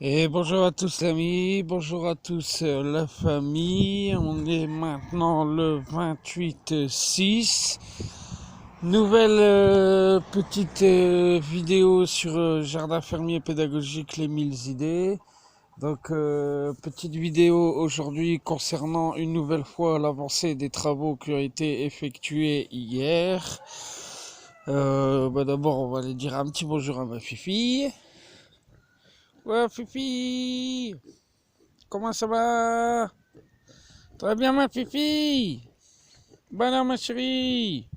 Et bonjour à tous l'ami, bonjour à tous la famille. On est maintenant le 28/6. Nouvelle petite vidéo sur jardin fermier pédagogique les 1000 idées. Donc petite vidéo aujourd'hui concernant une nouvelle fois l'avancée des travaux qui ont été effectués hier. D'abord on va aller dire un petit bonjour à ma fifi. Ouais fifi, comment ça va? Très bien ma fifi. Bonjour ma chérie.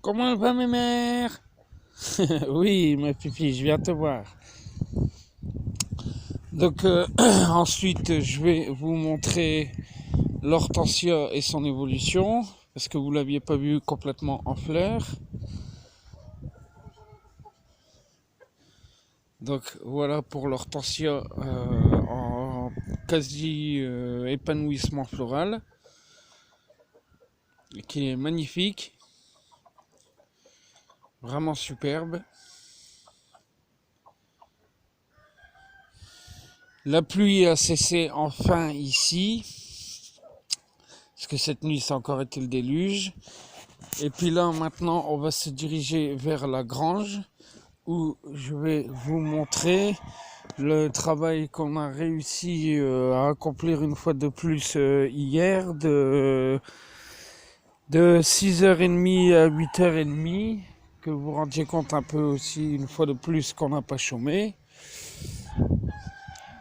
Comment elle va mes mères? Oui ma fifi, je viens te voir. Donc ensuite je vais vous montrer l'hortensia et son évolution. Parce que vous ne l'aviez pas vu complètement en fleurs. Donc voilà pour l'hortensia en quasi épanouissement floral. Qui est magnifique. Vraiment superbe. La pluie a cessé enfin ici, parce que cette nuit ça a encore été le déluge. Et puis là maintenant on va se diriger vers la grange, où je vais vous montrer le travail qu'on a réussi à accomplir une fois de plus hier, de 6h30 à 8h30, que vous vous rendiez compte un peu aussi une fois de plus qu'on n'a pas chômé.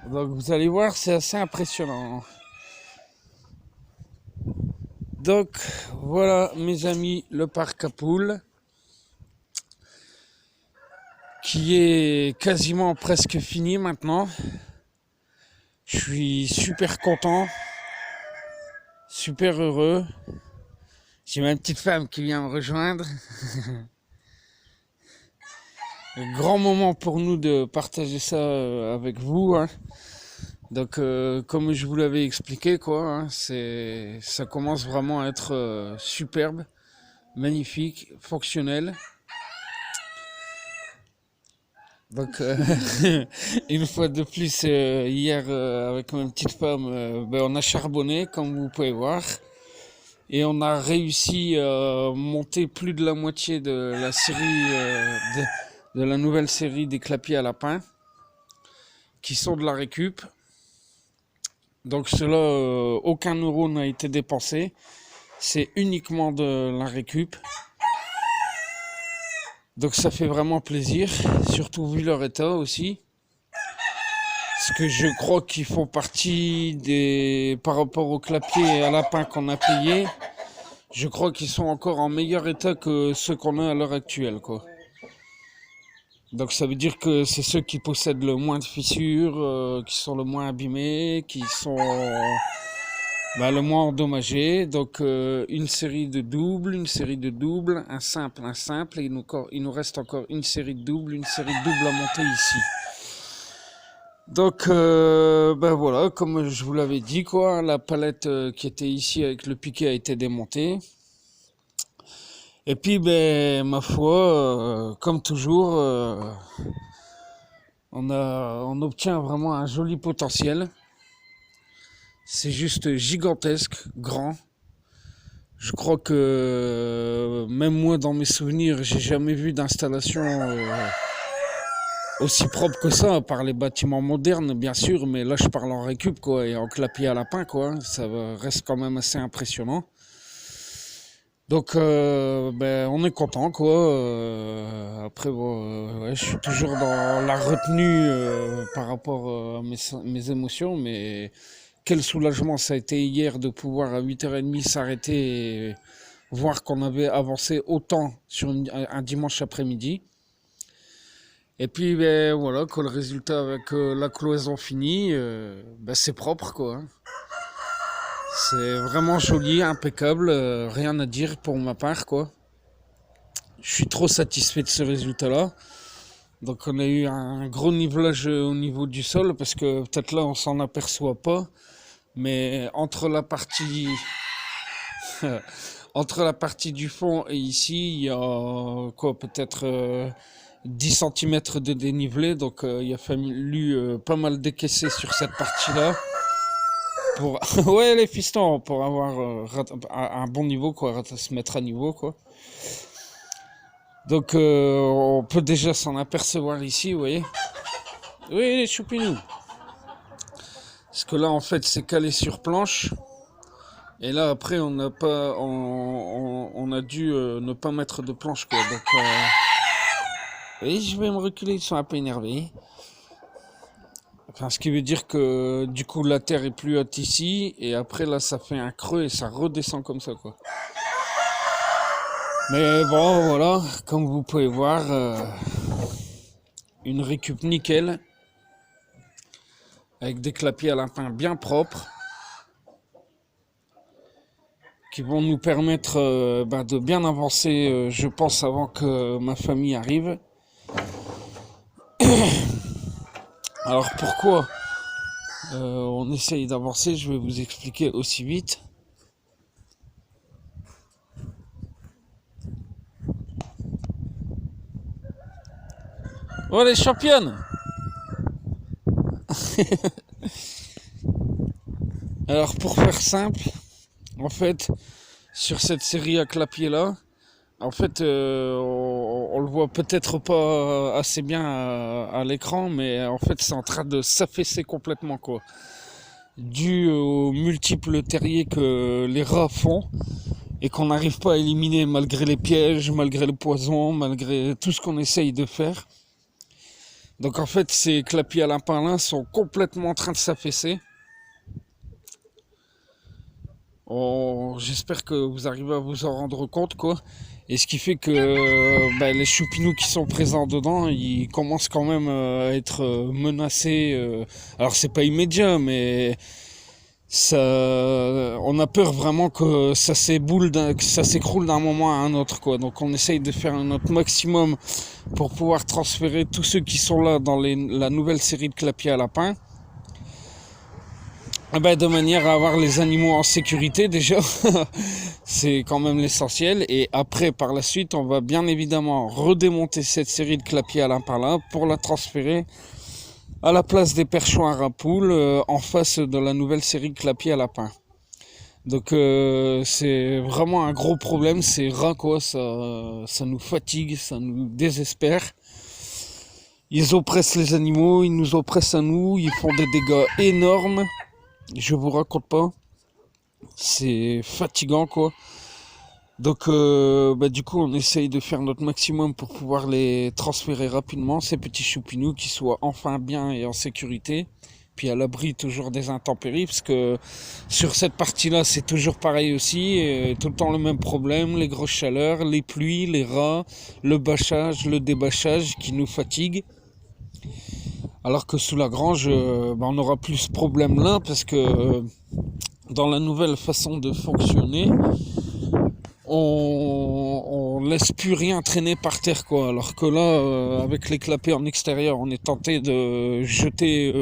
Donc vous allez voir, c'est assez impressionnant. Donc voilà mes amis, le parc à poules, qui est quasiment presque fini maintenant. Je suis super content, super heureux. J'ai ma petite femme qui vient me rejoindre. Un grand moment pour nous de partager ça avec vous, hein. Donc comme je vous l'avais expliqué, quoi, hein, ça commence vraiment à être superbe, magnifique, fonctionnel. Donc une fois de plus hier avec ma petite femme, on a charbonné comme vous pouvez voir, et on a réussi à monter plus de la moitié de la série de la nouvelle série des clapiers à lapin, qui sont de la récup. Donc cela, aucun euro n'a été dépensé, c'est uniquement de la récup. Donc ça fait vraiment plaisir, surtout vu leur état aussi. Parce que je crois qu'ils font partie des, par rapport aux clapiers et à lapins qu'on a payés, je crois qu'ils sont encore en meilleur état que ceux qu'on a à l'heure actuelle, quoi. Donc ça veut dire que c'est ceux qui possèdent le moins de fissures, qui sont le moins abîmés, qui sont le moins endommagés. Donc une série de doubles, un simple, et il nous reste encore une série de doubles à monter ici. Donc voilà, comme je vous l'avais dit, quoi, la palette qui était ici avec le piquet a été démontée. Et puis ma foi, comme toujours, on obtient vraiment un joli potentiel. C'est juste gigantesque, grand. Je crois que même moi dans mes souvenirs, j'ai jamais vu d'installation aussi propre que ça, par les bâtiments modernes bien sûr, mais là je parle en récup, quoi, et en clapier à lapin, quoi. Ça reste quand même assez impressionnant. Donc on est content, quoi. Après ouais, je suis toujours dans la retenue par rapport à mes émotions, mais quel soulagement ça a été hier de pouvoir à 8h30 s'arrêter et voir qu'on avait avancé autant sur un dimanche après-midi. Et puis voilà, que le résultat avec la cloison finie, c'est propre, quoi. C'est vraiment joli, impeccable, rien à dire pour ma part, quoi. Je suis trop satisfait de ce résultat-là. Donc on a eu un gros nivelage au niveau du sol, parce que peut-être là on s'en aperçoit pas, mais entre la partie entre la partie du fond et ici, il y a quoi, peut-être 10 centimètres de dénivelé, donc il a fallu pas mal décaisser sur cette partie-là pour ouais les fistons pour avoir un bon niveau quoi, se mettre à niveau quoi. Donc on peut déjà s'en apercevoir ici, vous voyez. Oui les choupinous. Parce que là en fait c'est calé sur planche. Et là après on n'a pas on a dû ne pas mettre de planche quoi. Donc oui, je vais me reculer, ils sont un peu énervés. Enfin, ce qui veut dire que du coup la terre est plus haute ici et après là ça fait un creux et ça redescend comme ça quoi. Mais bon voilà, comme vous pouvez voir, une récup nickel avec des clapiers à lapin bien propres qui vont nous permettre de bien avancer, je pense, avant que ma famille arrive. Alors pourquoi on essaye d'avancer, je vais vous expliquer aussi vite. Oh les championnes. Alors pour faire simple, en fait, sur cette série à clapier là, en fait, on le voit peut-être pas assez bien à l'écran, mais en fait c'est en train de s'affaisser complètement quoi. Dû aux multiples terriers que les rats font et qu'on n'arrive pas à éliminer malgré les pièges, malgré le poison, malgré tout ce qu'on essaye de faire. Donc en fait ces clapiers à lapin là sont complètement en train de s'affaisser. J'espère que vous arrivez à vous en rendre compte quoi. Et ce qui fait que les choupinous qui sont présents dedans, ils commencent quand même à être menacés. Alors c'est pas immédiat, mais ça, on a peur vraiment que ça s'écroule d'un moment à un autre quoi. Donc on essaye de faire notre maximum pour pouvoir transférer tous ceux qui sont là dans la nouvelle série de clapiers à lapin. De manière à avoir les animaux en sécurité déjà, c'est quand même l'essentiel. Et après, par la suite, on va bien évidemment redémonter cette série de clapiers à lapin là pour la transférer à la place des perchoirs à poules en face de la nouvelle série de clapiers à lapin. Donc c'est vraiment un gros problème, ces rats quoi, ça nous fatigue, ça nous désespère. Ils oppressent les animaux, ils nous oppressent à nous, ils font des dégâts énormes. Je vous raconte pas, c'est fatigant quoi. Donc du coup on essaye de faire notre maximum pour pouvoir les transférer rapidement, ces petits choupinous, qui soient enfin bien et en sécurité, puis à l'abri toujours des intempéries, parce que sur cette partie là c'est toujours pareil aussi, tout le temps le même problème, les grosses chaleurs, les pluies, les rats, le bâchage, le débâchage qui nous fatigue. Alors que sous la grange, on n'aura plus ce problème-là parce que dans la nouvelle façon de fonctionner, on laisse plus rien traîner par terre quoi. Alors que là, avec les clapets en extérieur, on est tenté de jeter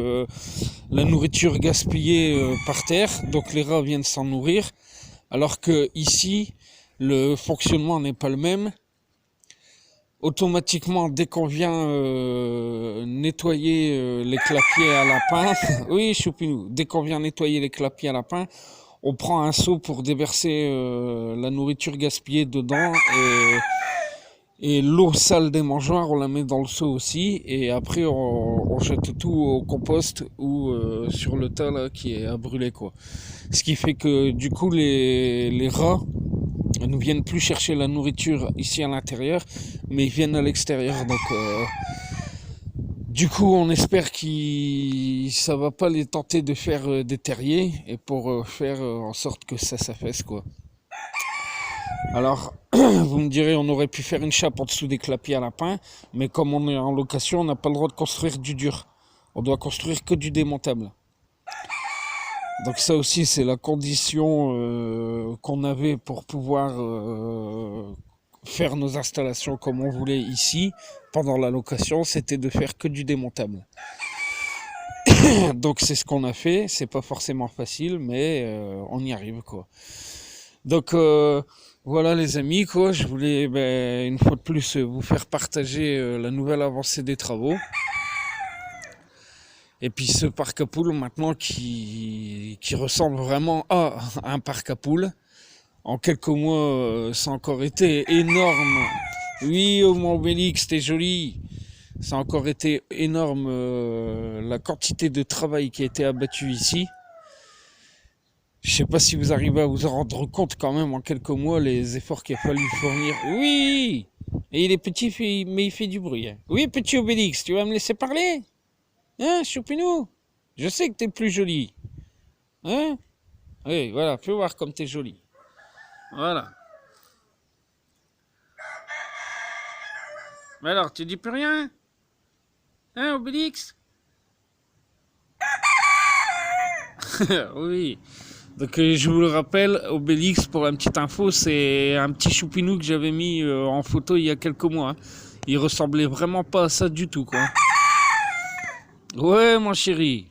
la nourriture gaspillée par terre, donc les rats viennent s'en nourrir. Alors que ici, le fonctionnement n'est pas le même. Automatiquement, dès qu'on vient nettoyer les clapiers à lapin, oui choupinou, dès qu'on vient nettoyer les clapiers à lapin, on prend un seau pour déverser la nourriture gaspillée dedans et l'eau sale des mangeoires, on la met dans le seau aussi, et après on jette tout au compost ou sur le tas là qui est à brûler quoi. Ce qui fait que du coup les rats ne viennent plus chercher la nourriture ici à l'intérieur, mais ils viennent à l'extérieur. Donc, du coup, on espère que ça va pas les tenter de faire des terriers et pour faire en sorte que ça s'affaisse quoi. Alors, vous me direz, on aurait pu faire une chape en dessous des clapiers à lapin, mais comme on est en location, on n'a pas le droit de construire du dur. On doit construire que du démontable. Donc ça aussi c'est la condition qu'on avait pour pouvoir faire nos installations comme on voulait ici pendant la location, c'était de faire que du démontable. Donc c'est ce qu'on a fait, c'est pas forcément facile mais on y arrive quoi. Donc Voilà les amis, quoi, je voulais une fois de plus vous faire partager la nouvelle avancée des travaux. Et puis ce parc à poules maintenant qui ressemble vraiment à un parc à poules. En quelques mois, ça a encore été énorme. Oui, au Mont Obélix, c'était joli. Ça a encore été énorme la quantité de travail qui a été abattue ici. Je sais pas si vous arrivez à vous en rendre compte quand même en quelques mois les efforts qu'il a fallu fournir. Oui, et il est petit mais il fait du bruit. Oui, petit Obélix, tu vas me laisser parler? Hein, Choupinou? Je sais que t'es plus joli. Hein? Oui, voilà, fais voir comme t'es joli. Voilà. Mais alors, tu dis plus rien? Hein, Obélix? Oui. Donc je vous le rappelle, Obélix, pour une petite info, c'est un petit choupinou que j'avais mis en photo il y a quelques mois. Hein. Il ressemblait vraiment pas à ça du tout, quoi. Ouais, mon chéri.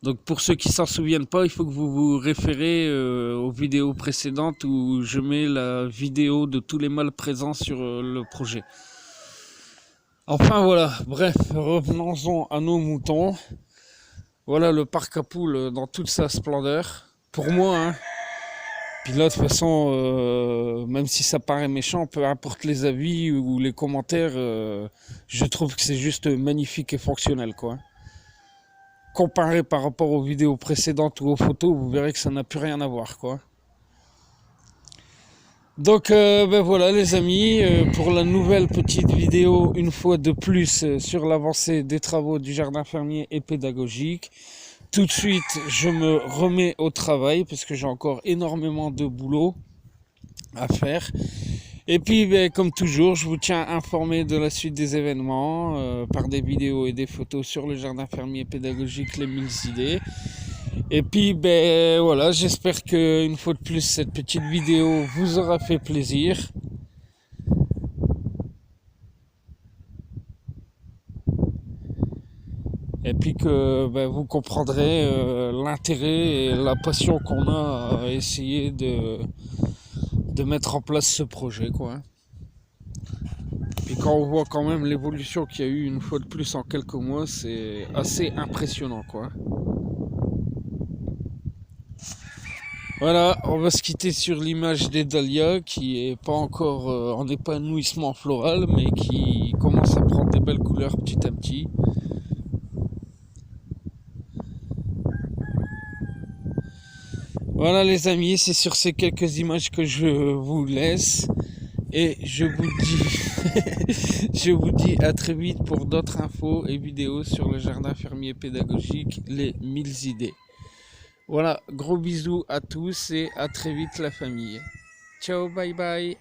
Donc pour ceux qui s'en souviennent pas, il faut que vous vous référez aux vidéos précédentes où je mets la vidéo de tous les mâles présents sur le projet. Enfin voilà, bref, revenons-en à nos moutons. Voilà le parc à poules dans toute sa splendeur. Pour moi, hein. Puis là, de toute façon, même si ça paraît méchant, peu importe les avis ou les commentaires, je trouve que c'est juste magnifique et fonctionnel, quoi. Comparé par rapport aux vidéos précédentes ou aux photos, vous verrez que ça n'a plus rien à voir, quoi. Donc voilà les amis, pour la nouvelle petite vidéo, une fois de plus, sur l'avancée des travaux du jardin fermier et pédagogique. Tout de suite, je me remets au travail parce que j'ai encore énormément de boulot à faire. Et puis, comme toujours, je vous tiens informé de la suite des événements par des vidéos et des photos sur le jardin fermier pédagogique Les 1000 idées. Et puis, voilà, j'espère qu'une fois de plus, cette petite vidéo vous aura fait plaisir. Et puis que vous comprendrez l'intérêt et la passion qu'on a à essayer de mettre en place ce projet, quoi. Et quand on voit quand même l'évolution qu'il y a eu une fois de plus en quelques mois, c'est assez impressionnant, quoi. Voilà, on va se quitter sur l'image des dahlias qui est pas encore en épanouissement floral, mais qui commence à prendre des belles couleurs petit à petit. Voilà les amis, c'est sur ces quelques images que je vous laisse. Et je vous dis, je vous dis à très vite pour d'autres infos et vidéos sur le jardin fermier pédagogique Les 1000 idées. Voilà, gros bisous à tous et à très vite la famille. Ciao, bye bye.